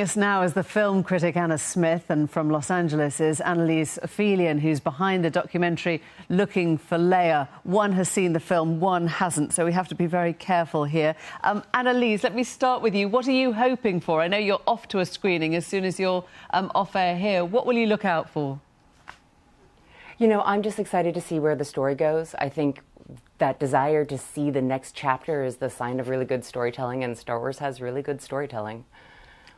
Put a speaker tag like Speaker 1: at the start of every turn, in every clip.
Speaker 1: Yes, now is the film critic Anna Smith, and from Los Angeles is Annalise Ophelian, who's behind the documentary Looking for Leia. One has seen the film, one hasn't, so we have to be very careful here. Annalise, let me start with you. What are you hoping for? I know you're off to a screening as soon as you're off air here. What will you look out for?
Speaker 2: You know, I'm just excited to see where the story goes. I think that desire to see the next chapter is the sign of really good storytelling, and Star Wars has really good storytelling.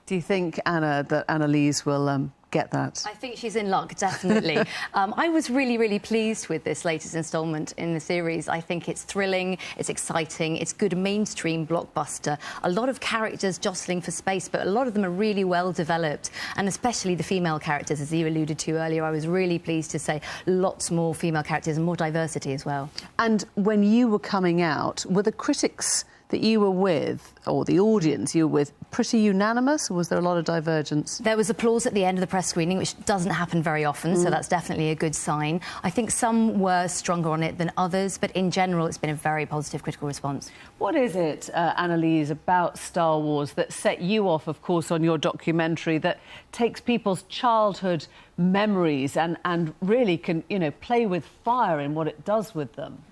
Speaker 1: Do you think, Anna, that Annalise will get that?
Speaker 3: I think she's in luck, definitely. I was really pleased with this latest instalment in the series. I think it's thrilling, it's exciting, it's good mainstream blockbuster. A lot of characters jostling for space, but a lot of them are really well developed, and especially the female characters, as you alluded to earlier. I was really pleased to say lots more female characters and more diversity as well. And
Speaker 1: when you were coming out, were the critics that you were with, or the audience you were with, pretty unanimous, or was there a lot of divergence? There
Speaker 3: was applause at the end of the press screening, which doesn't happen very often, so that's definitely a good sign. I think some were stronger on it than others, but in general it's been a very positive critical response.
Speaker 1: What is it, Annalise, about Star Wars that set you off, of course, on your documentary, that takes people's childhood memories and really can, you know, play with fire in what it does with them?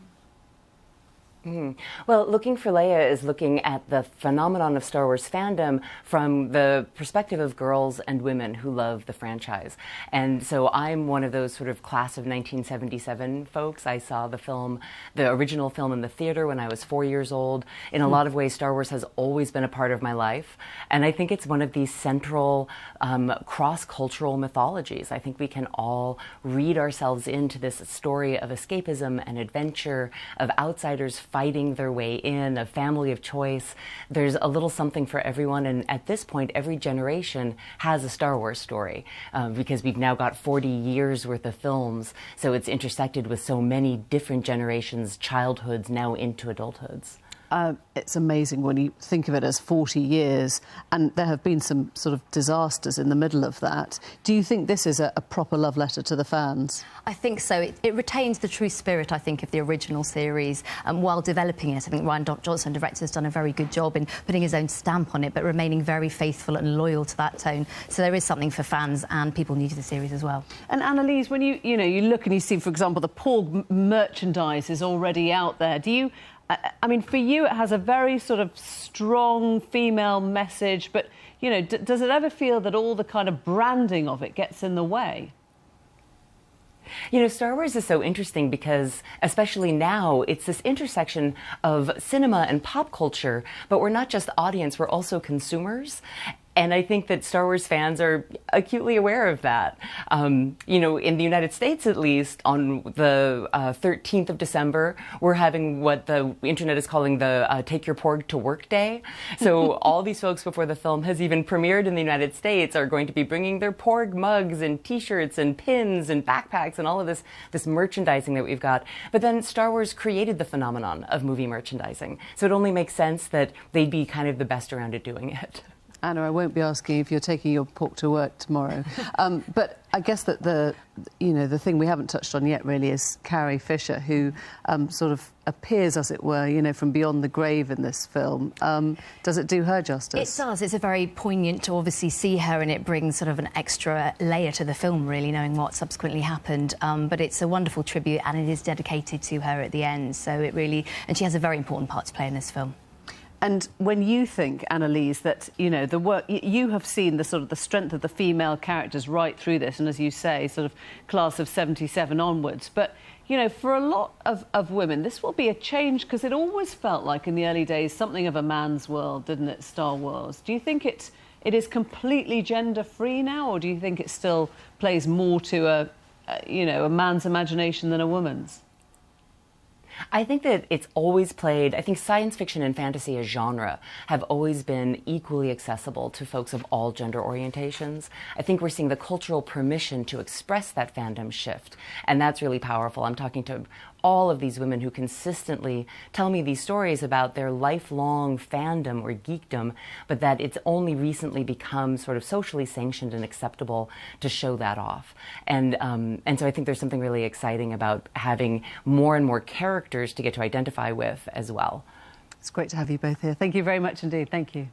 Speaker 2: Well, Looking for Leia is looking at the phenomenon of Star Wars fandom from the perspective of girls and women who love the franchise. And so I'm one of those sort of class of 1977 folks. I saw the film, the original film, in the theater when I was 4 years old. In a lot of ways, Star Wars has always been a part of my life. And I think it's one of these central cross-cultural mythologies. I think we can all read ourselves into this story of escapism and adventure, of outsiders fighting their way in, a family of choice. There's a little something for everyone, and at this point, every generation has a Star Wars story, because we've now got 40 years worth of films, so it's intersected with so many different generations, childhoods now into adulthoods.
Speaker 1: It's amazing when you think of it as 40 years, and there have been some sort of disasters in the middle of that. Do you think this is a proper love letter to the fans?
Speaker 3: I think so. It retains the true spirit, I think, of the original series. While developing it, I think Ryan Johnson, director, has done a very good job in putting his own stamp on it, but remaining very faithful and loyal to that tone. So there is something for fans and people new to the series as well.
Speaker 1: And Annalise, when you look and you see, for example, the Porg merchandise is already out there, do you... I mean, for you, it has a very sort of strong female message, but, you know, does it ever feel that all the kind of branding of it gets in the way?
Speaker 2: You know, Star Wars is so interesting because, especially now, it's this intersection of cinema and pop culture, but we're not just audience, we're also consumers. And I think that Star Wars fans are acutely aware of that. You know, in the United States, at least, on the 13th of December, we're having what the internet is calling the Take Your Porg to Work Day. So all these folks, before the film has even premiered in the United States, are going to be bringing their Porg mugs and T-shirts and pins and backpacks and all of this merchandising that we've got. But then Star Wars created the phenomenon of movie merchandising. So it only makes sense that they'd be kind of the best around at doing it.
Speaker 1: Anna, I won't be asking if you're taking your pork to work tomorrow, but I guess that the thing we haven't touched on yet really is Carrie Fisher, who sort of appears, as it were, you know, from beyond the grave in this film. Does it do her justice?
Speaker 3: It does. It's a very poignant to obviously see her, and it brings sort of an extra layer to the film, really, knowing what subsequently happened. But it's a wonderful tribute, and it is dedicated to her at the end. So it really, and she has a very important part to play in this film.
Speaker 1: And when you think, Annalise, that, you know, the work... You have seen the sort of the strength of the female characters right through this, and as you say, sort of class of 77 onwards. But, you know, for a lot of women, this will be a change, because it always felt like, in the early days, something of a man's world, didn't it, Star Wars? Do you think it is completely gender-free now, or do you think it still plays more to a man's imagination than a woman's?
Speaker 2: I think that it's always played, I think science fiction and fantasy as genre have always been equally accessible to folks of all gender orientations. I think we're seeing the cultural permission to express that fandom shift, and that's really powerful. I'm talking to all of these women who consistently tell me these stories about their lifelong fandom or geekdom, but that it's only recently become sort of socially sanctioned and acceptable to show that off. And so I think there's something really exciting about having more and more characters to get to identify with as well.
Speaker 1: It's great to have you both here. Thank you very much indeed. Thank you.